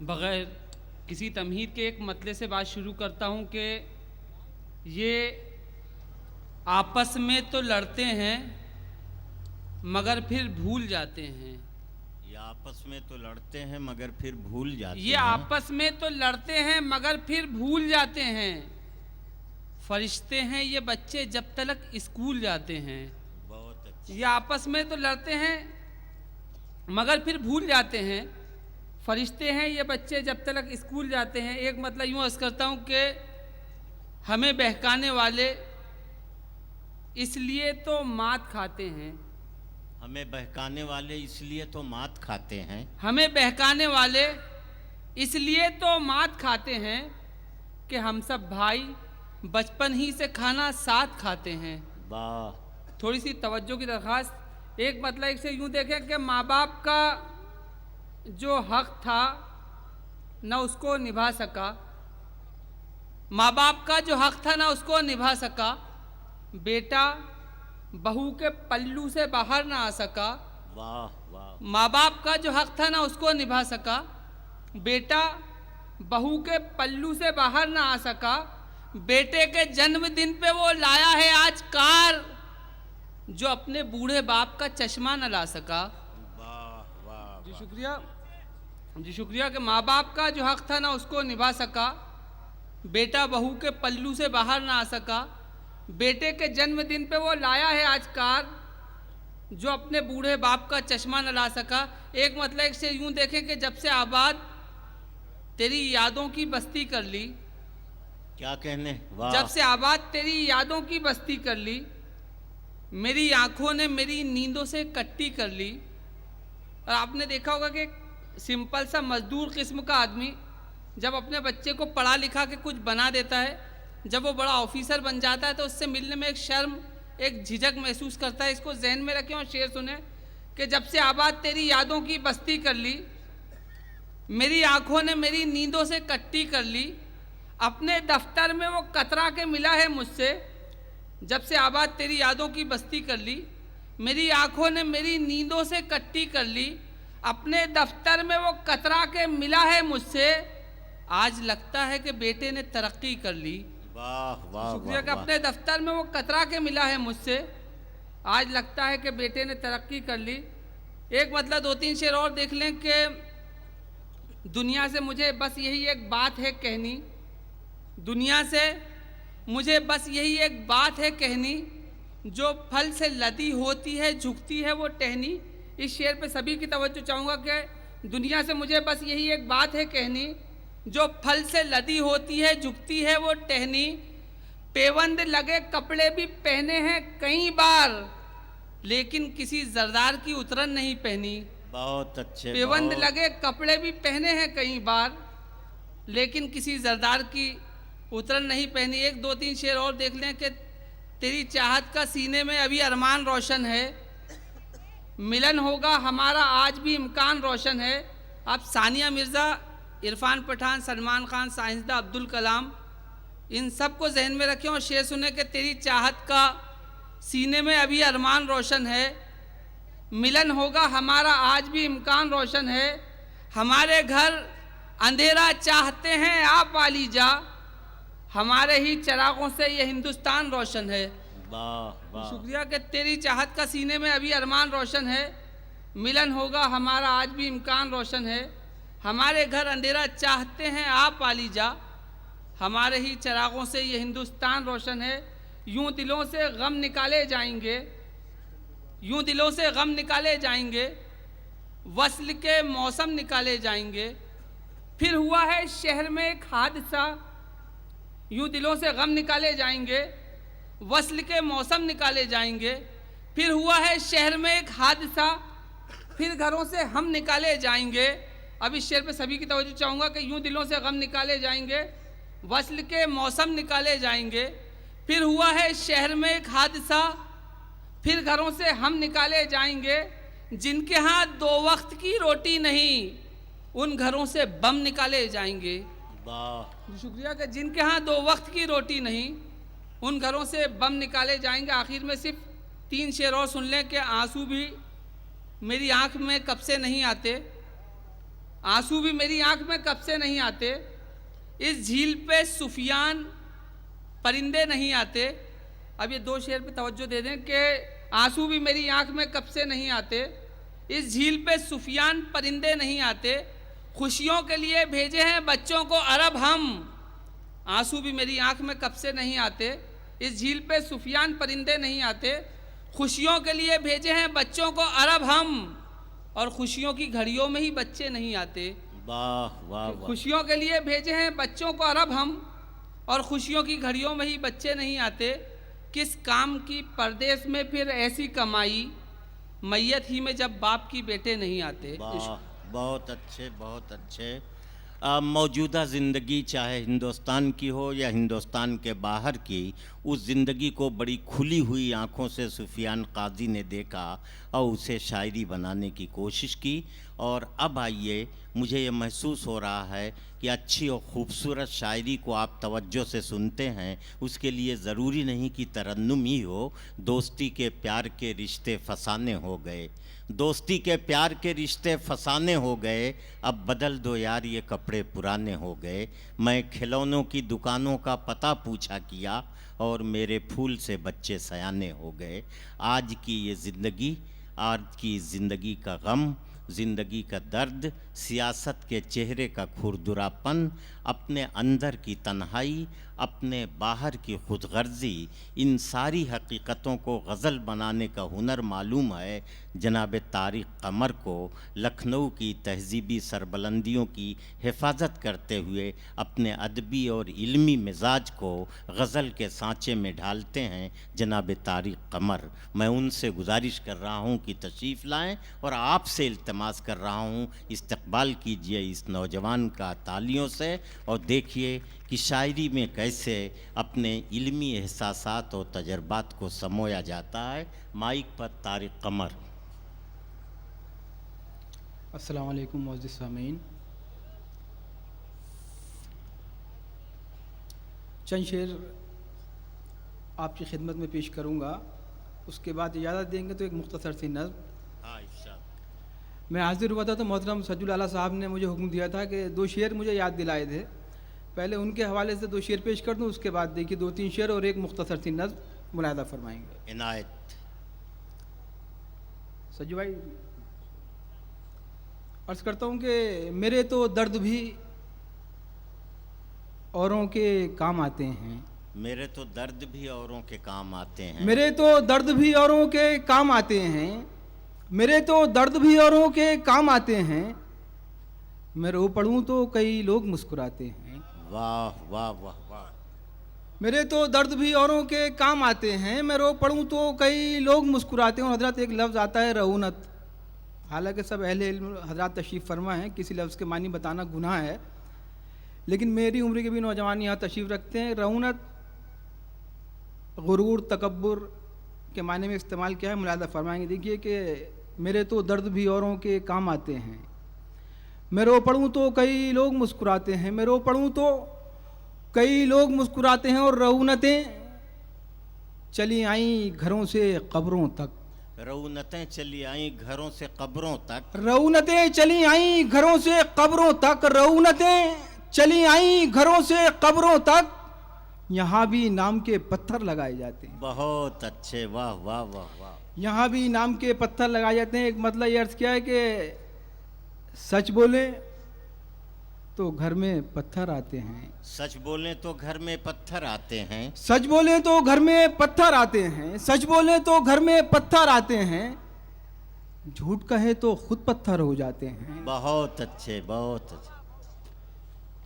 बग़ैर किसी तमहीद के एक मतले से बात शुरू करता हूँ कि ये आपस में तो लड़ते हैं मगर फिर भूल जाते हैं। ये आपस में तो लड़ते हैं मगर फिर भूल जाते हैं। ये आपस में तो लड़ते हैं मगर फिर भूल जाते हैं। फरिश्ते हैं ये बच्चे जब तक स्कूल जाते हैं। बहुत अच्छा। ये आपस में तो लड़ते हैं मगर फिर भूल जाते हैं। फरिश्ते हैं ये बच्चे जब तक स्कूल जाते हैं। एक मतलब यूँ अर्ज़ करता हूँ कि हमें बहकाने वाले इसलिए तो मात खाते हैं। हमें बहकाने वाले इसलिए तो मात खाते हैं। हमें बहकाने वाले इसलिए तो मात खाते हैं कि हम सब भाई बचपन ही से खाना साथ खाते हैं। वाह। थोड़ी सी तवज्जो की दरख्वास्त। एक मतलब एक से यूँ देखें कि माँ बाप का जो हक था न उसको निभा सका। माँ बाप का जो हक था ना उसको निभा सका। बेटा बहू के पल्लू से बाहर ना आ सका। वाह वाह। माँ बाप का जो हक था ना उसको निभा सका। बेटा बहू के पल्लू से बाहर ना आ सका। बेटे के जन्मदिन पे वो लाया है आज कार जो अपने बूढ़े बाप का चश्मा न ला सका। वाह वाह। जी शुक्रिया, जी शुक्रिया। कि माँ बाप का जो हक था ना उसको निभा सका। बेटा बहू के पल्लू से बाहर ना आ सका। बेटे के जन्मदिन पे वो लाया है आज कार जो अपने बूढ़े बाप का चश्मा न ला सका। एक मतलब एक से यूँ देखें कि जब से आबाद तेरी यादों की बस्ती कर ली। क्या कहने। वाह। जब से आबाद तेरी यादों की बस्ती कर ली। मेरी आंखों ने मेरी नींदों से कट्टी कर ली। और आपने देखा होगा कि सिंपल सा मजदूर किस्म का आदमी जब अपने बच्चे को पढ़ा लिखा के कुछ बना देता है, जब वो बड़ा ऑफिसर बन जाता है तो उससे मिलने में एक शर्म, एक झिझक महसूस करता है। इसको जहन में रखें और शेर सुने कि जब से आबाद तेरी यादों की बस्ती कर ली। मेरी आंखों ने मेरी नींदों से कट्टी कर ली। अपने दफ्तर में वो कतरा के मिला है मुझसे। जब से आबाद तेरी यादों की बस्ती कर ली। मेरी आंखों ने मेरी नींदों से कट्टी कर ली। अपने दफ्तर में वो कतरा के मिला है मुझसे। आज लगता है कि बेटे ने तरक्की कर ली। वाह वाह। शुक्रिया कि अपने दफ्तर में वो कतरा के मिला है मुझसे। आज लगता है कि बेटे ने तरक्की कर ली। एक मतलब दो तीन शेर और देख लें कि दुनिया से मुझे बस यही एक बात है कहनी। दुनिया से मुझे बस यही एक बात है कहनी। जो फल से लदी होती है झुकती है वो टहनी। इस शेर पे सभी की तवज्जो चाहूँगा कि दुनिया से मुझे बस यही एक बात है कहनी। जो फल से लदी होती है झुकती है वो टहनी। पेवंद लगे कपड़े भी पहने हैं कई बार लेकिन किसी जरदार की उतरन नहीं पहनी। बहुत अच्छे। पेवंद बहुत। लगे कपड़े भी पहने हैं कई बार लेकिन किसी जरदार की उतरन नहीं पहनी। एक दो तीन शेर और देख लें कि तेरी चाहत का सीने में अभी अरमान रोशन है। मिलन होगा हमारा आज भी इम्कान रोशन है। आप सानिया मिर्ज़ा, इरफान पठान, सलमान खान, साइंसदा अब्दुल कलाम, इन सब को जहन में रखें और शेर सुने कि तेरी चाहत का सीने में अभी अरमान रोशन है। मिलन होगा हमारा आज भी इम्कान रोशन है। हमारे घर अंधेरा चाहते हैं आप वाली जा। हमारे ही चिरागों से ये हिंदुस्तान रोशन है। वाह वाह। शुक्रिया कि तेरी चाहत का सीने में अभी अरमान रोशन है। मिलन होगा हमारा आज भी इम्कान रोशन है। हमारे घर अंधेरा चाहते हैं आप वाली जा। हमारे ही चिरागों से ये हिंदुस्तान रोशन है। यूं दिलों से गम निकाले जाएंगे। यूं दिलों से गम निकाले जाएंगे। वस्ल के मौसम निकाले जाएंगे। फिर हुआ है शहर में एक हादसा। यूं दिलों से गम निकाले जाएंगे। वस्ल के मौसम निकाले जाएंगे। फिर हुआ है शहर में एक हादसा। फिर घरों से हम निकाले जाएंगे। अब इस शेर पे सभी की तवज्जो चाहूँगा कि यूं दिलों से गम निकाले जाएंगे। वस्ल के मौसम निकाले जाएंगे। फिर हुआ है शहर में एक हादसा। फिर घरों से हम निकाले जाएंगे। जिनके यहाँ दो वक्त की रोटी नहीं उन घरों से बम निकाले जाएंगे। वाह। शुक्रिया कि जिनके यहाँ दो वक्त की रोटी नहीं उन घरों से बम निकाले जाएंगे। आखिर में सिर्फ तीन शेर और सुन लें कि आंसू भी मेरी आंख में कब से नहीं आते। आंसू भी मेरी आंख में कब से नहीं आते, इस झील पे सुफियान परिंदे नहीं आते। अब ये दो शेर पे तवज्जो दे दें कि आंसू भी मेरी आंख में कब से नहीं आते, इस झील पे सुफियान परिंदे नहीं आते, खुशियों के लिए भेजे हैं बच्चों को अरब हम। आंसू भी मेरी आंख में कब से नहीं आते, इस झील पे सुफियान परिंदे नहीं आते, खुशियों के लिए भेजे हैं बच्चों को अरब हम, और खुशियों की घड़ियों में ही बच्चे नहीं आते। वाह वाह वाह। खुशियों के लिए भेजे हैं बच्चों को अरब हम, और खुशियों की घड़ियों में ही बच्चे नहीं आते। किस काम की परदेश में फिर ऐसी कमाई, मैयत ही में जब बाप की बेटे नहीं आते। वाह, बहुत अच्छे बहुत अच्छे। मौजूदा ज़िंदगी चाहे हिंदुस्तान की हो या हिंदुस्तान के बाहर की, उस ज़िंदगी को बड़ी खुली हुई आँखों से सुफियान काजी ने देखा और उसे शायरी बनाने की कोशिश की। और अब आइए, मुझे ये महसूस हो रहा है कि अच्छी और ख़ूबसूरत शायरी को आप तवज्जो से सुनते हैं, उसके लिए ज़रूरी नहीं कि तरन्नुम ही हो। दोस्ती के प्यार के रिश्ते फसाने हो गए, दोस्ती के प्यार के रिश्ते फसाने हो गए, अब बदल दो यार ये कपड़े पुराने हो गए। मैं खिलौनों की दुकानों का पता पूछा किया और मेरे फूल से बच्चे सयाने हो गए। आज की ये ज़िंदगी, आज की ज़िंदगी का गम, ज़िंदगी का दर्द, सियासत के चेहरे का खुरदुरापन, अपने अंदर की तन्हाई, अपने बाहर की खुदगर्जी, इन सारी हकीकतों को गज़ल बनाने का हुनर मालूम है जनाब तारिक कमर को। लखनऊ की तहज़ीबी सरबलंदियों की हिफाजत करते हुए अपने अदबी और इल्मी मिजाज को गज़ल के सांचे में ढालते हैं जनाब तारिक कमर। मैं उनसे गुजारिश कर रहा हूँ कि तशरीफ़ लाएँ और आपसे इल्तमास कर रहा हूँ इस्तकबाल कीजिए इस नौजवान का तालियों से, और देखिए कि शायरी में कैसे अपने इल्मी एहसासात और तजर्बात को समोया जाता है। माइक पर तारिक कमर। अस्सलाम वालेकुम मुअज़्ज़िज़ सामीन। चंद शेर आपकी खिदमत में पेश करूँगा, उसके बाद इजाज़त देंगे तो एक मुख्तसर सी नज़्म। हाँ, इरशाद। मैं हाजिर हुआ था तो मोहतरम सज्जुल आला साहब ने मुझे हुक्म दिया था कि दो शेर मुझे याद दिलाए थे, पहले उनके हवाले से दो शेर पेश कर दूं, उसके बाद देखिए दो तीन शेर और एक मुख्तसर सी नज़्म मुलाहिदा फरमाएंगे। इनायत। सज्जू भाई, अर्ज़ करता हूँ कि मेरे तो दर्द भी औरों के काम आते हैं, मेरे तो दर्द भी औरों के काम आते हैं, मेरे तो दर्द भी औरों के काम आते हैं, मेरे तो दर्द भी औरों के काम आते हैं, मैं रो पड़ूँ तो कई लोग मुस्कुराते हैं। वाह वाह वाह वाह। मेरे तो दर्द भी औरों के काम आते हैं, मैं रो पड़ूँ तो कई लोग मुस्कुराते हैं। और हजरत एक लफ्ज़ आता है रऊनत, हालांकि सब अहले इल्म हजरत तशरीफ़ फरमा हैं, किसी लफ्ज़ के मानी बताना गुनाह है, लेकिन मेरी उम्र के भी नौजवान यहाँ तशरीफ़ रखते हैं। रऊनत गुरूर तकब्बुर के माने में इस्तेमाल किया है, मुलाहिदा फरमाएंगे। देखिए कि मेरे तो दर्द भी औरों के काम आते हैं, मैं रो पड़ूँ तो कई लोग मुस्कुराते हैं, मैं रो पड़ूँ तो कई लोग मुस्कुराते हैं। और रऊनतें चली आईं घरों से कब्रों तक, रऊनतें चली आईं घरों से कब्रों तक, रऊनतें चली आईं घरों से कब्रों तक, रऊनतें चली आईं घरों से कब्रों तक, यहाँ भी नाम के पत्थर लगाए जाते हैं। बहुत अच्छे, वाह वाह वाह वाह। यहाँ भी नाम के पत्थर लगाए जाते हैं। एक मतलब ये अर्ज़ किया है कि सच बोले तो घर में पत्थर आते हैं, सच बोलें तो घर में पत्थर आते हैं, सच बोले तो घर में पत्थर आते हैं, सच बोले तो घर में पत्थर आते हैं, झूठ कहे तो खुद पत्थर हो जाते हैं। बहुत अच्छे बहुत अच्छे।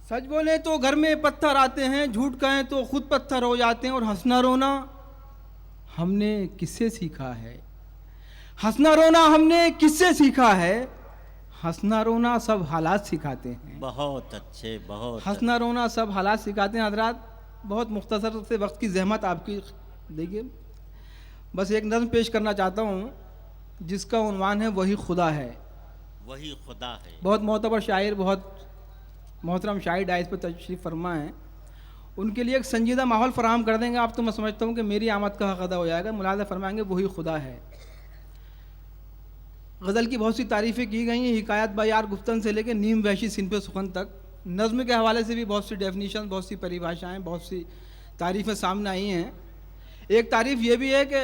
सच बोले तो घर में पत्थर आते हैं, झूठ कहें तो खुद पत्थर हो जाते हैं। और हंसना रोना हमने किससे सीखा है, हंसना रोना हमने किससे सीखा है, हंसना रोना सब हालात सिखाते हैं। बहुत अच्छे बहुत। हंसना रोना सब हालात सिखाते हैं। हजरात, बहुत मुख्तसर से वक्त की जहमत आपकी देखिए, बस एक नज़्म पेश करना चाहता हूँ जिसका उन्वान है वही खुदा है। वही खुदा है। बहुत मोतबर शायर, बहुत मोहतरम शायर डाइस पर तशरीफ़ फरमा है, उनके लिए एक संजीदा माहौल फराहम कर देंगे आप तो मैं समझता हूँ कि मेरी आमद का हक़ अदा हो जाएगा। मुलाहिदा फरमाएंगे वही खुदा है। गज़ल की बहुत सी तारीफ़ें की गई हैं, हिकायत बायार गुफ्तन से लेकर नीम वहशी सिनफ़े सुखन तक। नज़्म के हवाले से भी बहुत सी डेफिनेशन, बहुत सी परिभाषाएं, बहुत सी तारीफ़ें सामने आई हैं। एक तारीफ़ ये भी है कि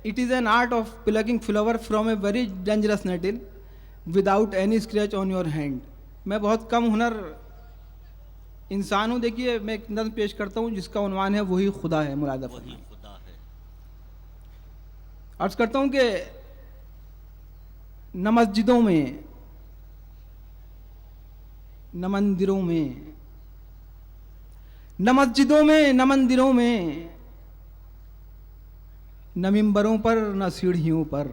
it is an art of plucking flower from a very dangerous nettle without any scratch on your hand. मैं बहुत कम हुनर इंसान हूँ। देखिए, मैं एक नज़्म पेश करता हूँ जिसका उन्वान है वही खुदा है। मुलादा वही फरमाएं। खुदा है। अर्ज़ करता हूँ कि न मस्जिदों में, न मंदिरों में, न मस्जिदों में, न मंदिरों में, न मिंबरों पर, न सीढ़ियों पर।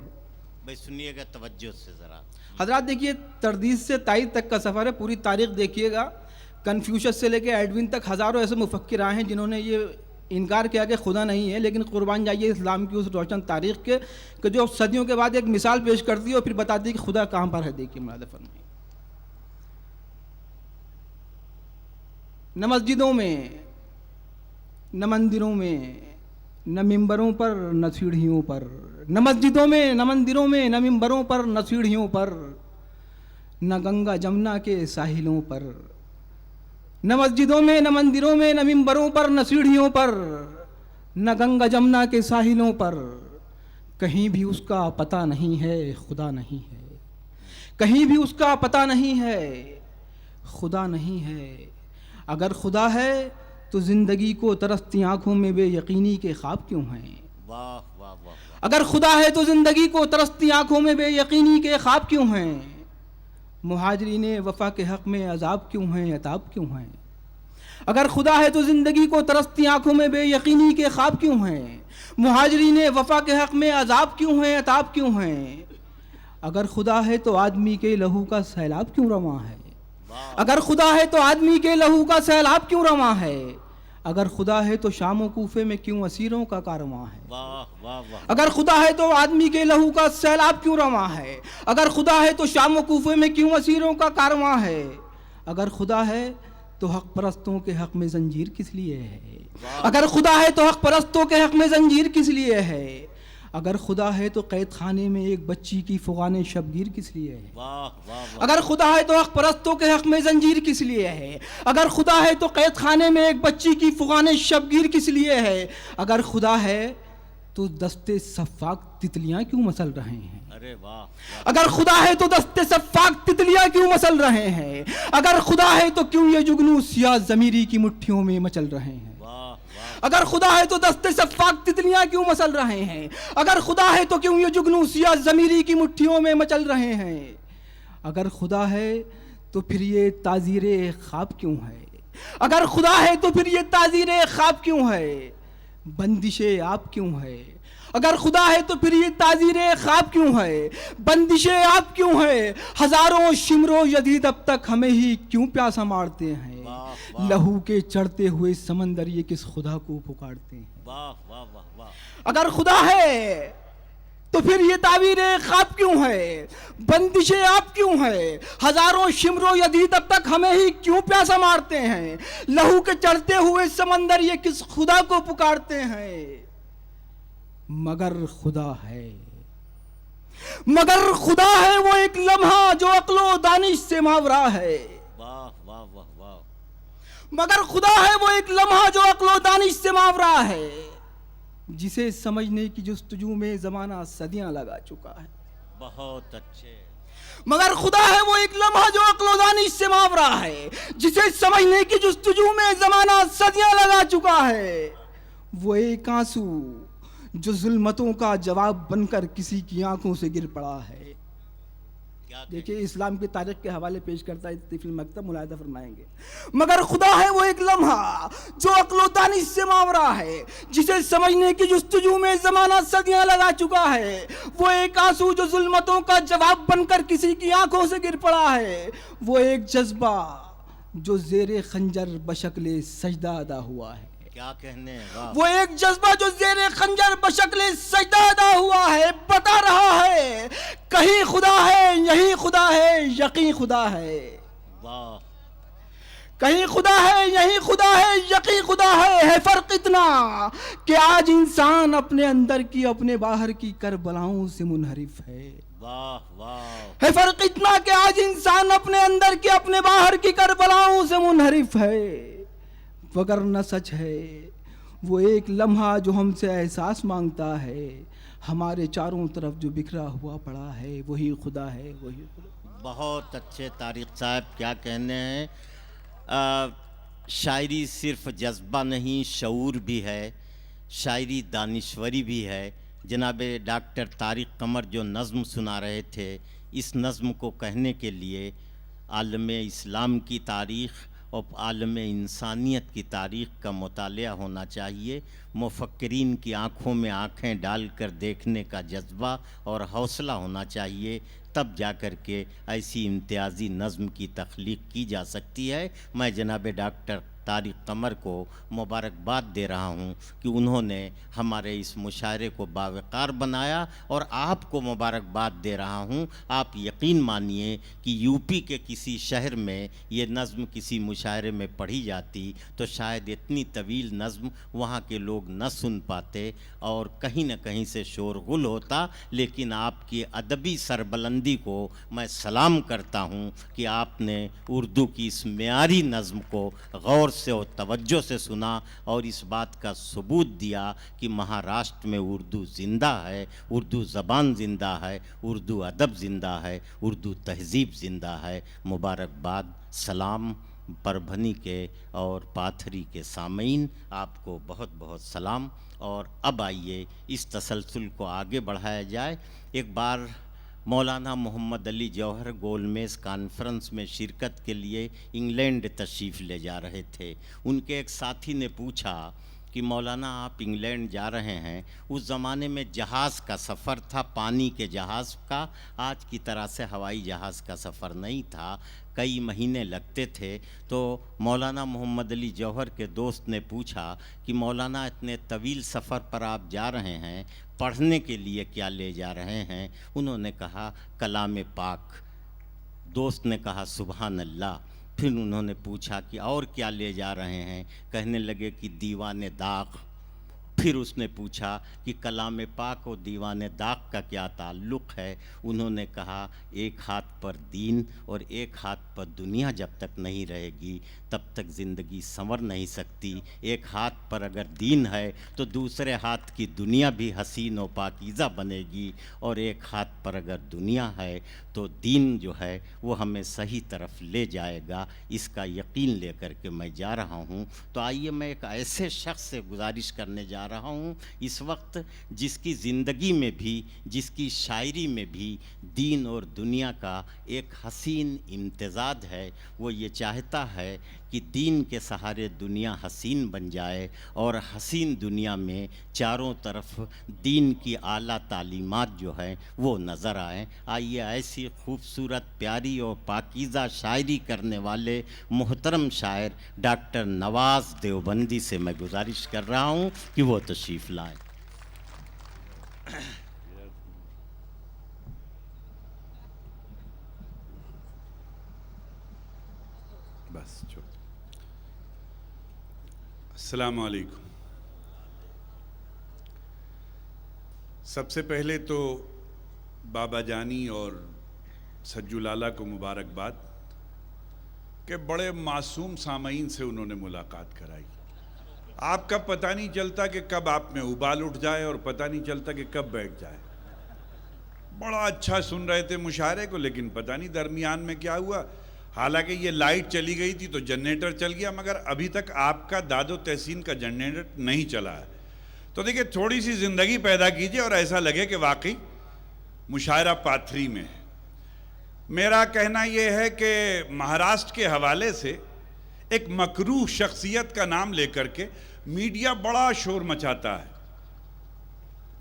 भाई सुनिएगा तवज्जो से ज़रा। हजरात देखिए, तरदीस से ताईद तक का सफ़र है। पूरी तारीख देखिएगा। कन्फ्यूशस से लेकर एडविन तक हज़ारों ऐसे मुफक्किर आए हैं जिन्होंने ये इनकार किया कि खुदा नहीं है। लेकिन कुर्बान जाइए इस्लाम की उस रोशन तारीख के कि जो सदियों के बाद एक मिसाल पेश करती है और फिर बताती है कि खुदा कहाँ पर है। देखिए मुलादा फरमाइए। न मस्जिदों में, न मंदिरों में, न मिंबरों पर, न सीढ़ियों पर। न मस्जिदों में, न मंदिरों में, न मिंबरों पर, न सीढ़ियों पर, न गंगा जमुना के साहिलों पर। न मस्जिदों में, न मंदिरों में, न मिंबरों पर, न सीढ़ियों पर, न गंगा जमुना के साहिलों पर। कहीं भी उसका पता नहीं है, खुदा नहीं है। कहीं भी उसका पता नहीं है, खुदा नहीं है। अगर खुदा है तो जिंदगी को तरसती आंखों में बेयकीनी के ख्वाब क्यों हैं? वाह वाह वाह वाह। अगर खुदा है तो जिंदगी को तरसती आंखों में बेयकीनी के ख्वाब क्यों हैं? मुहाजिरीन वफा के हक में अजाब क्यों हैं, अताब क्यों हैं? अगर खुदा है तो जिंदगी को तरसती आंखों में बेयकीनी के ख्वाब क्यों हैं? मुहाजिरीन वफा के हक में अजाब क्यों हैं, अताब क्यों हैं? अगर खुदा है तो आदमी के लहू का सैलाब क्यों रवा है? अगर खुदा है तो आदमी के लहू का सैलाब क्यों रवा है? अगर खुदा है तो शाम कूफे में क्यों असीरों का कारवां है? वाह वाह वाह। अगर खुदा है तो आदमी के लहू का सैलाब क्यों रवा है? अगर खुदा है तो शाम कूफे में क्यों असीरों का कारवां है? अगर खुदा है तो हक परस्तों के हक में जंजीर किस लिए है? अगर खुदा है तो हक परस्तों के हक में जंजीर किस लिए है? अगर खुदा है तो कैद खाने में एक बच्ची की फुगाने शबगीर किस लिए है? वाह वाह वाह। अगर खुदा है तो हक परस्तों के हक में जंजीर किस लिए है? अगर खुदा है तो कैद खाने में एक बच्ची की फुगाने शबगीर किस लिए है? अगर खुदा है तो दस्ते सफ़ाक तितलियां क्यों मसल रहे हैं? अरे वाह। अगर खुदा है तो दस्ते सफ़ाक तितलियां क्यों मसल रहे हैं? अगर खुदा है तो क्यों ये जुगनू सिया ज़मीरी की मुट्ठियों में मचल रहे हैं? अगर खुदा है तो दस्ते सफ़ाक तितलियां क्यों मसल रहे हैं? अगर खुदा है तो क्यों ये जुगनू सिया ज़मीरी की मुट्ठियों में मचल रहे हैं? अगर खुदा है तो फिर ये ताज़ीरे ख्वाब क्यों है? अगर खुदा है तो फिर ये ताज़ीरे ख्वाब क्यों है? बंदिशे आप क्यों है? अगर खुदा है तो फिर ये ताज़ीरे ख्वाब क्यों है? बंदिशे आप क्यों है? हजारों शिमरो यदीद अब तक हमें ही क्यों प्यासा मारते हैं? लहू के चढ़ते हुए समंदर ये किस खुदा को पुकारते हैं? वाह वाह वाह वाह। अगर खुदा है तो फिर ये ताबीरे ख्वाब क्यों है? बंदिशे आप क्यों है? हजारों शिमरो यदीद अब तक हमें ही क्यों प्यासा मारते हैं? लहू के चढ़ते हुए समंदर ये किस खुदा को पुकारते हैं? मगर खुदा है, मगर खुदा है वो एक लम्हा जो अक्लो दानिश से मावरा है। वाह वाह वाह वाह। मगर खुदा है वो एक लम्हा जो अक्लो दानिश से मावरा है, जिसे समझने की जुस्तजू में जमाना सदियां लगा चुका है। बहुत अच्छे। मगर खुदा है वो एक लम्हा जो अक्लो दानिश से मावरा है, जिसे समझने की जुस्तजू में जमाना सदियां लगा चुका है। वो एक आंसू जो जुल्मतों का जवाब बनकर किसी की आंखों से गिर पड़ा है। देखिए, इस्लाम की तारीख के हवाले पेश करता है तिफिल मकतब, मुलाहिदा फरमाएंगे। मगर खुदा है वो एक लम्हा जो अक्लो दानिश से मावरा है, जिसे समझने की जुस्तजू में जमाना सदियां लगा चुका है। वो एक आंसू जो जुल्मतों का जवाब बनकर किसी की आंखों से गिर पड़ा है। वो एक जज्बा जो जेरे खंजर बशक्ले सजदा अदा हुआ है। क्या कहने? वाह। वो एक जज्बा जो जेरे खंजर बशक्ले सजदा अदा हुआ है, बता रहा है कहीं खुदा है, यही खुदा है, यकीन खुदा है। वाह। कहीं खुदा है, यही खुदा है, यकीन खुदा है फर्क इतना कि आज इंसान अपने अंदर की, अपने बाहर की करबलाओं से मुनहरिफ है। वाह वाह। है फर्क इतना कि आज इंसान अपने अंदर की अपने बाहर की करबलाओं से मुनहरिफ है, वगरना सच है वो एक लम्हा जो हमसे एहसास मांगता है, हमारे चारों तरफ जो बिखरा हुआ पड़ा है वही खुदा है, वही खुदा। बहुत अच्छे तारिक साहब, क्या कहने हैं। शायरी सिर्फ जज्बा नहीं, शऊर भी है, शायरी दानिश्वरी भी है। जनाब डॉक्टर तारिक कमर जो नज़्म सुना रहे थे, इस नज़्म को कहने के लिए आलम इस्लाम की तारीख़ और आलम इंसानियत की तारीख़ का मुतालिया होना चाहिए। मुफक्किरीन की आँखों में आँखें डालकर देखने का जज्बा और हौसला होना चाहिए, तब जा कर के ऐसी इम्तियाज़ी नज़्म की तख्लीक़ की जा सकती है। मैं जनाब डॉक्टर तारिक कमर को मुबारकबाद दे रहा हूँ कि उन्होंने हमारे इस मुशायरे को बावकार बनाया, और आपको मुबारकबाद दे रहा हूँ। आप यकीन मानिए कि यूपी के किसी शहर में ये नज़्म किसी मुशायरे में पढ़ी जाती तो शायद इतनी तवील नज़्म वहाँ के लोग न सुन पाते और कहीं न कहीं से शोरगुल होता। लेकिन आपकी अदबी सरबलंदी को मैं सलाम करता हूँ कि आपने उर्दू की इस मेयारी नज़्म को गौर से और तवज्जो से सुना और इस बात का सबूत दिया कि महाराष्ट्र में उर्दू ज़िंदा है, उर्दू ज़बान ज़िंदा है, उर्दू अदब ज़िंदा है, उर्दू तहज़ीब ज़िंदा है। मुबारकबाद, सलाम परभनी के और पाथरी के सामीन, आपको बहुत बहुत सलाम। और अब आइए इस तसलसल को आगे बढ़ाया जाए। एक बार मौलाना मोहम्मद अली जौहर गोलमेज़ कॉन्फ्रेंस में शिरकत के लिए इंग्लैंड तशरीफ़ ले जा रहे थे। उनके एक साथी ने पूछा कि मौलाना आप इंग्लैंड जा रहे हैं, उस ज़माने में जहाज़ का सफ़र था, पानी के जहाज़ का, आज की तरह से हवाई जहाज़ का सफ़र नहीं था, कई महीने लगते थे। तो मौलाना मोहम्मद अली जौहर के दोस्त ने पूछा कि मौलाना इतने तवील सफ़र पर आप जा रहे हैं, पढ़ने के लिए क्या ले जा रहे हैं? उन्होंने कहा कलाम पाक। दोस्त ने कहा सुबहान अल्लाह। फिर उन्होंने पूछा कि और क्या ले जा रहे हैं? कहने लगे कि दीवाने दाग। फिर उसने पूछा कि कलाम पाक और दीवाने दाग का क्या ताल्लुक़ है? उन्होंने कहा एक हाथ पर दीन और एक हाथ पर दुनिया जब तक नहीं रहेगी तब तक ज़िंदगी संवर नहीं सकती। एक हाथ पर अगर दीन है तो दूसरे हाथ की दुनिया भी हसीन और पाकीज़ा बनेगी, और एक हाथ पर अगर दुनिया है तो दीन जो है वो हमें सही तरफ ले जाएगा। इसका यकीन लेकर के मैं जा रहा हूँ। तो आइए मैं एक ऐसे शख्स से गुजारिश करने जा रहा हूँ इस वक्त जिसकी ज़िंदगी में भी, जिसकी शायरी में भी दीन और दुनिया का एक हसीन इम्तिज़ाज है। वो ये चाहता है कि दीन के सहारे दुनिया हसीन बन जाए और हसीन दुनिया में चारों तरफ दीन की आला तालीमात जो है वो नज़र आए। आइए ऐसी खूबसूरत, प्यारी और पाकीज़ा शायरी करने वाले मोहतरम शायर डॉक्टर नवाज़ देवबंदी से मैं गुजारिश कर रहा हूँ कि वो तशरीफ़ लाएँ। बस छोड़। अस्सलामु अलैकुम। सबसे पहले तो बाबा जानी और सज्जू लाला को मुबारकबाद कि बड़े मासूम सामईन से उन्होंने मुलाकात कराई। आपका पता नहीं चलता कि कब आप में उबाल उठ जाए और पता नहीं चलता कि कब बैठ जाए। बड़ा अच्छा सुन रहे थे मुशायरे को, लेकिन पता नहीं दरमियान में क्या हुआ। हालांकि ये लाइट चली गई थी तो जनरेटर चल गया, मगर अभी तक आपका दादो तहसीन का जनरेटर नहीं चला है। तो देखिए, थोड़ी सी ज़िंदगी पैदा कीजिए और ऐसा लगे कि वाकई मुशायरा पाथरी में है। मेरा कहना यह है कि महाराष्ट्र के हवाले से एक मकरूह शख्सियत का नाम लेकर के मीडिया बड़ा शोर मचाता है,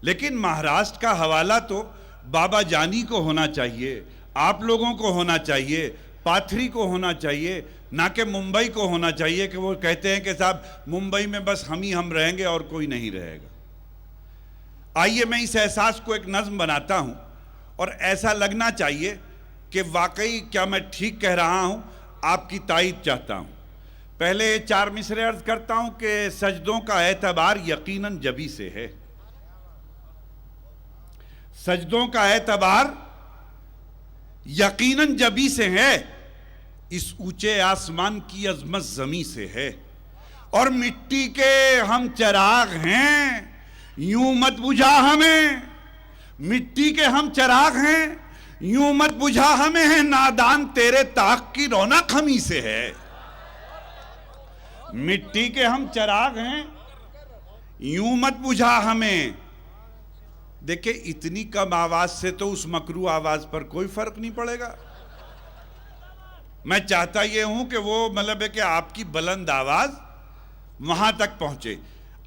लेकिन महाराष्ट्र का हवाला तो बाबा जानी को होना चाहिए, आप लोगों को होना चाहिए, पाथरी को होना चाहिए, ना कि मुंबई को होना चाहिए कि वो कहते हैं कि साहब मुंबई में बस हम रहेंगे और कोई नहीं रहेगा। आइए मैं इस एहसास को एक नज़्म बनाता हूँ और ऐसा लगना चाहिए कि वाकई क्या मैं ठीक कह रहा हूँ, आपकी तायीद चाहता हूँ। पहले 4 मिसरे अर्ज करता हूँ कि सजदों का एतबार यकीनन जबी से है। सजदों का एतबार यकीनन जबी से है, इस ऊंचे आसमान की अजमत जमी से है। और मिट्टी के हम चिराग हैं, यूं मत बुझा हमें। मिट्टी के हम चिराग हैं, यूं मत बुझा हमें, है नादान तेरे ताक की रौनक हमी से है। मिट्टी के हम चिराग हैं, यूं मत बुझा हमें। देखिए, इतनी कम आवाज से तो उस मकरू आवाज पर कोई फर्क नहीं पड़ेगा। मैं चाहता यह हूं कि वो मतलब है कि आपकी बुलंद आवाज वहां तक पहुंचे।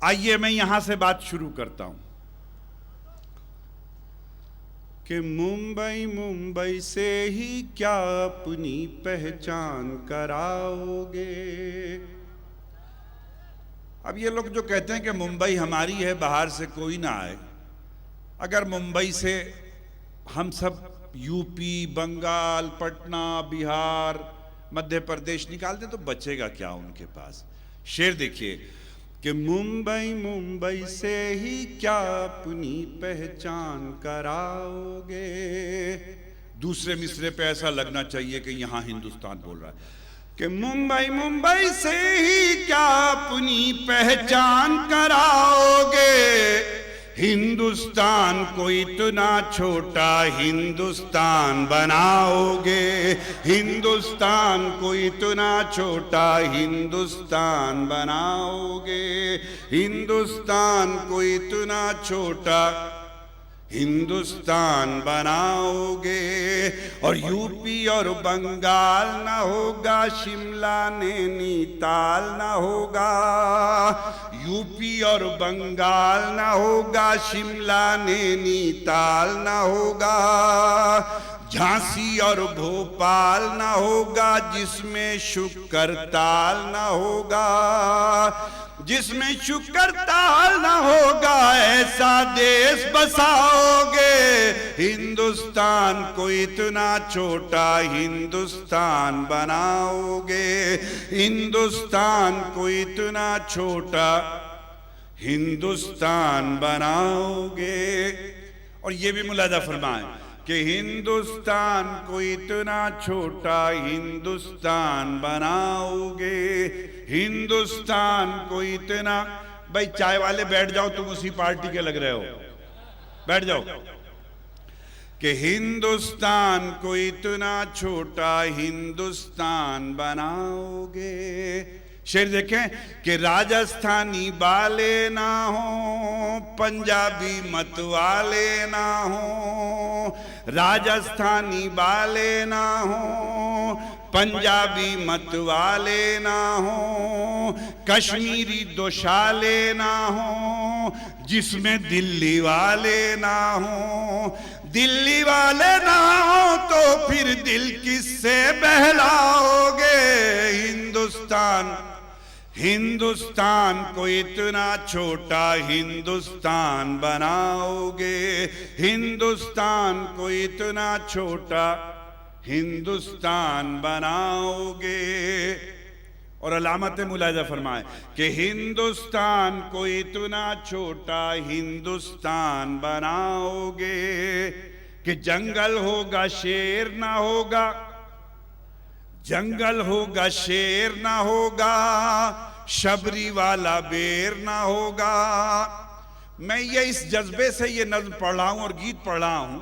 आइए मैं यहां से बात शुरू करता हूं कि मुंबई मुंबई से ही क्या अपनी पहचान कराओगे। अब ये लोग जो कहते हैं कि मुंबई हमारी है, बाहर से कोई ना आए, अगर मुंबई से हम सब यूपी, बंगाल, पटना, बिहार, मध्य प्रदेश निकाल दें तो बचेगा क्या उनके पास। शेर देखिए कि मुंबई मुंबई से ही क्या अपनी पहचान कराओगे। दूसरे मिसरे पे ऐसा लगना चाहिए कि यहां हिंदुस्तान बोल रहा है कि मुंबई मुंबई से ही क्या अपनी पहचान कराओगे। हिंदुस्तान को इतना छोटा हिंदुस्तान बनाओगे। हिंदुस्तान को इतना छोटा हिंदुस्तान बनाओगे। हिंदुस्तान को इतना छोटा हिंदुस्तान बनाओगे। और यूपी और बंगाल ना होगा, शिमला नैनीताल ना होगा। यूपी और बंगाल ना होगा, शिमला नैनीताल ना होगा। झांसी और भोपाल ना होगा, जिसमें शुक्र ताल ना होगा। जिसमें शुक्र ताल ना होगा, ऐसा देश बसाओगे। हिंदुस्तान को इतना छोटा हिंदुस्तान बनाओगे। हिंदुस्तान को इतना छोटा हिंदुस्तान बनाओगे। और ये भी मुलाजा फरमाएं कि हिंदुस्तान को इतना छोटा हिंदुस्तान बनाओगे। हिंदुस्तान को इतना, भाई चाय वाले बैठ जाओ, तुम उसी पार्टी के लग रहे हो, बैठ जाओ। कि हिंदुस्तान को इतना छोटा हिंदुस्तान बनाओगे। शेर देखें कि राजस्थानी वाले ना हो, पंजाबी मत वाले ना हो। राजस्थानी वाले ना हो, पंजाबी मत वाले ना हो। कश्मीरी दोशाले ना हो, जिसमें दिल्ली वाले ना हो। दिल्ली वाले ना हो तो फिर दिल किससे बहलाओगे। हिंदुस्तान को इतना छोटा हिंदुस्तान बनाओगे। हिंदुस्तान को इतना छोटा हिंदुस्तान बनाओगे। और अलामत मुलाजा फरमाए कि हिंदुस्तान को इतना छोटा हिंदुस्तान बनाओगे कि जंगल होगा शेर ना होगा। जंगल होगा शेर ना होगा, शबरी वाला बेर ना होगा। मैं ये इस जज्बे से ये नज्म पढ़ रहा हूं और गीत पढ़ रहा हूं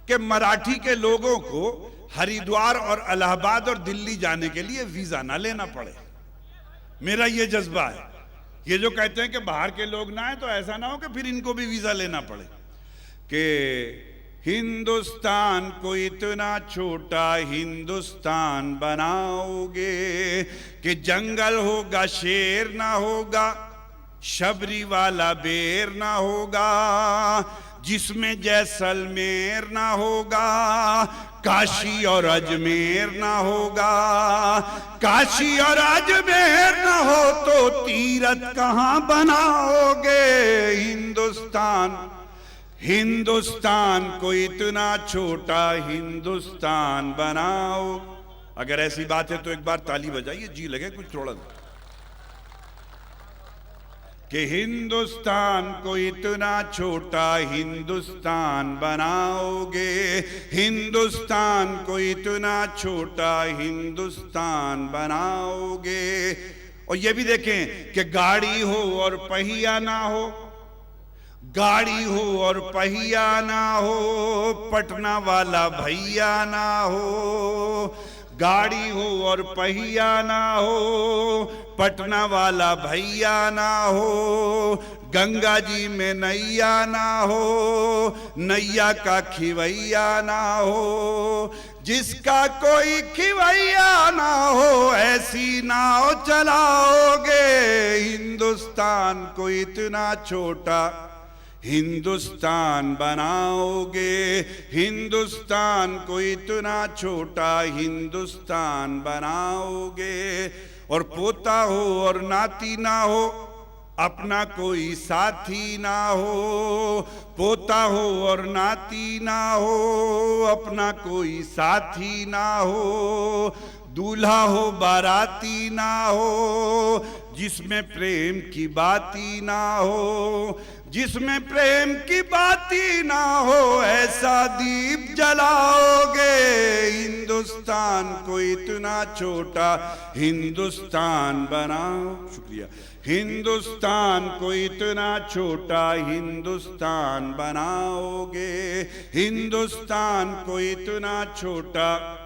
कि मराठी के लोगों को हरिद्वार और इलाहाबाद और दिल्ली जाने के लिए वीजा ना लेना पड़े। मेरा ये जज्बा है। ये जो कहते हैं कि बाहर के लोग ना आए, तो ऐसा ना हो कि फिर इनको भी वीजा लेना पड़े। कि हिंदुस्तान को इतना छोटा हिंदुस्तान बनाओगे कि जंगल होगा शेर ना होगा, शबरी वाला बेर ना होगा। जिसमें जैसलमेर ना होगा, काशी और अजमेर ना होगा। काशी और अजमेर ना हो तो तीरथ कहां बनाओगे। हिंदुस्तान को इतना छोटा हिंदुस्तान बनाओ। अगर ऐसी बात है तो एक बार ताली बजाइए, जी लगे कुछ थोड़ा। कि हिंदुस्तान को इतना छोटा हिंदुस्तान बनाओगे, हिंदुस्तान को इतना छोटा हिंदुस्तान बनाओगे। और ये भी देखें कि गाड़ी हो और पहिया ना हो, गाड़ी हो और पहिया ना हो, पटना वाला भैया ना हो, गाड़ी हो और पहिया ना हो, पटना वाला भैया ना हो, गंगा जी में नैया ना हो, नैया का खिवैया ना हो, जिसका कोई खिवैया ना हो ऐसी नाव चलाओगे। हिंदुस्तान को इतना छोटा हिंदुस्तान बनाओगे, हिंदुस्तान को इतना छोटा हिंदुस्तान बनाओगे। और पोता हो और नाती ना हो, अपना कोई साथी ना हो, पोता हो और नाती ना हो, अपना कोई साथी ना हो, दूल्हा हो बाराती ना हो, जिसमें प्रेम की बाती ना हो, जिसमें प्रेम की बाती ना हो ऐसा दीप जलाओगे। हिंदुस्तान को इतना छोटा हिंदुस्तान बनाओ, शुक्रिया, हिंदुस्तान को इतना छोटा हिंदुस्तान बनाओगे, हिंदुस्तान को इतना छोटा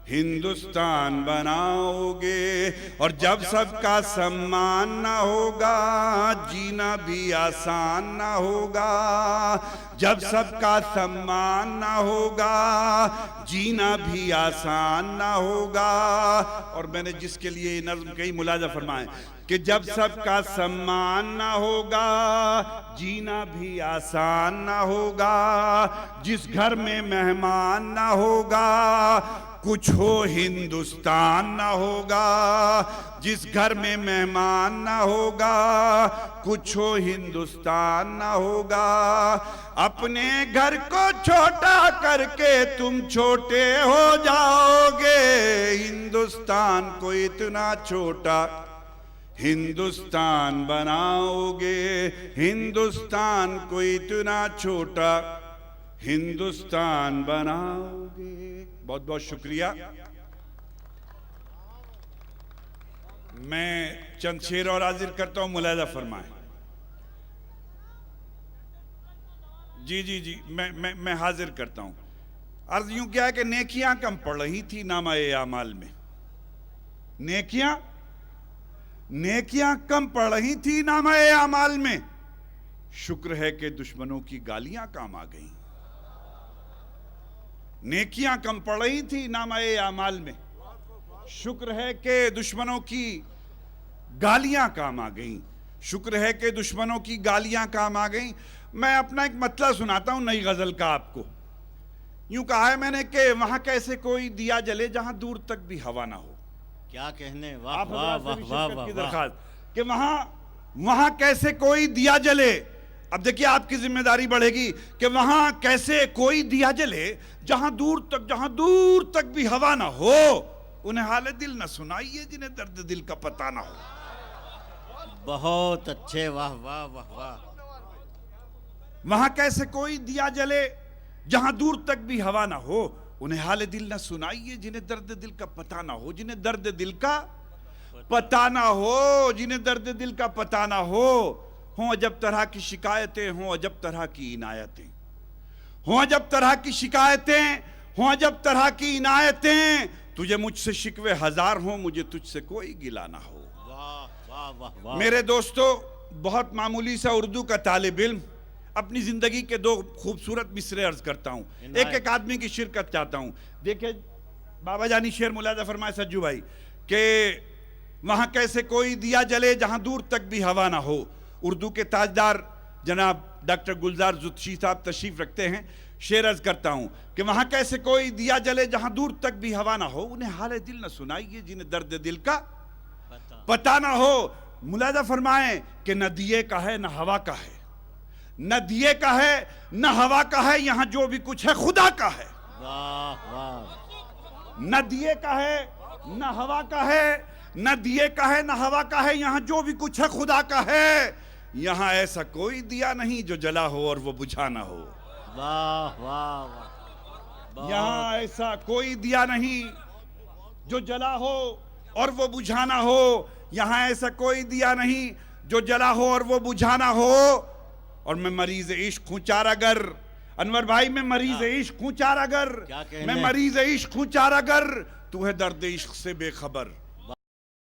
हिंदुस्तान बनाओगे। और जब सबका सम्मान ना होगा जीना भी आसान ना होगा, जब सबका सम्मान ना होगा जीना भी आसान ना होगा। और मैंने जिसके लिए ये नज़्म कही मुलाजा फरमाए कि जब सबका सम्मान ना होगा जीना भी आसान ना होगा, जिस घर में मेहमान ना होगा कुछ हो हिंदुस्तान ना होगा, जिस घर में मेहमान ना होगा कुछ हो हिंदुस्तान ना होगा। अपने घर को छोटा करके तुम छोटे हो जाओगे। हिंदुस्तान को इतना छोटा हिंदुस्तान बनाओगे, हिंदुस्तान को इतना छोटा हिंदुस्तान बनाओगे। बहुत बहुत शुक्रिया। मैं चंद शेर और हाजिर करता हूं, मुलाहिजा फरमाएं। जी जी जी मैं हाजिर करता हूं। अर्ज यूं क्या है कि नेकियां कम पड़ रही थी नामा-ए आमाल में, नेकियां कम पड़ रही थी नामा-ए आमाल में। शुक्र है कि दुश्मनों की गालियां काम आ गईं। नेकियां कम पड़ रही थी नामा-ए आमाल में, शुक्र है कि दुश्मनों की गालियां काम आ गईं, शुक्र है कि दुश्मनों की गालियां काम आ गईं। मैं अपना एक मतला सुनाता हूं नई गजल का आपको। यूं कहा है मैंने कि वहां कैसे कोई दिया जले जहां दूर तक भी हवा ना हो। क्या कहने, वाह आप वाह वाह वाह वाह की वाह। दरखास्त कि वहां कैसे कोई दिया जले। अब देखिए आपकी जिम्मेदारी बढ़ेगी कि वहां कैसे कोई दिया जले जहां दूर तक भी हवा ना हो। उन्हें हाले दिल न सुनाइए जिन्हें दर्द दिल का पता ना हो। बहुत अच्छे, वाह वाह वाह वाह। वहां कैसे कोई दिया जले जहां दूर तक भी हवा ना हो। उन्हें हाले दिल न सुनाइए जिन्हें दर्द दिल का पता ना हो, जिन्हें दर्द दिल का पता ना हो, जिन्हें दर्द दिल का पता ना हो। हों अजब तरह की शिकायतें, हों अजब तरह की इनायतें, हों अजब तरह की शिकायतें, हों अजब तरह की इनायतें। तुझे मुझसे शिकवे हजार हों, मुझे तुझसे कोई गिला ना हो। वाह वाह वाह वाह। मेरे दोस्तों, बहुत मामूली सा उर्दू का तालिब इल्म अपनी जिंदगी के दो खूबसूरत मिसरे अर्ज करता हूं, एक आदमी की शिरकत चाहता हूं। देखिए बाबा जानी शेर मुलाजा फरमाए सज्जू भाई कि वहां कैसे कोई दिया जले जहां दूर तक भी हवा ना हो। उर्दू के ताजदार जनाब डॉक्टर गुलजार जुत्शी साहब तशरीफ रखते हैं। शेर अर्ज करता हूं कि वहां कैसे कोई दिया जले जहां दूर तक भी हवा ना हो। उन्हें हाले दिल न सुनाइए जिन्हें दर्द दिल का पता ना हो। मुलाजा फरमाए कि न दिए का है न हवा का है, न दिए का है न हवा का है, यहां जो भी कुछ है खुदा का है। वाह वाह। न दिए का है न हवा का है, न दिए का है न हवा का है, यहां जो भी कुछ है खुदा का है। यहाँ ऐसा कोई दिया नहीं जो जला हो और वो बुझा ना हो। वाह वाह वाह। यहाँ ऐसा कोई दिया नहीं जो जला हो और वो बुझाना हो। यहाँ ऐसा कोई दिया नहीं जो जला हो और वो बुझाना हो। और मैं मरीज इश्क हूँ चारागर, अनवर भाई मैं मरीज इश्क हूँ चारागर, क्या कहने? मैं मरीज इश्क हूँ चारागर, तू है दर्द इश्क से बेखबर।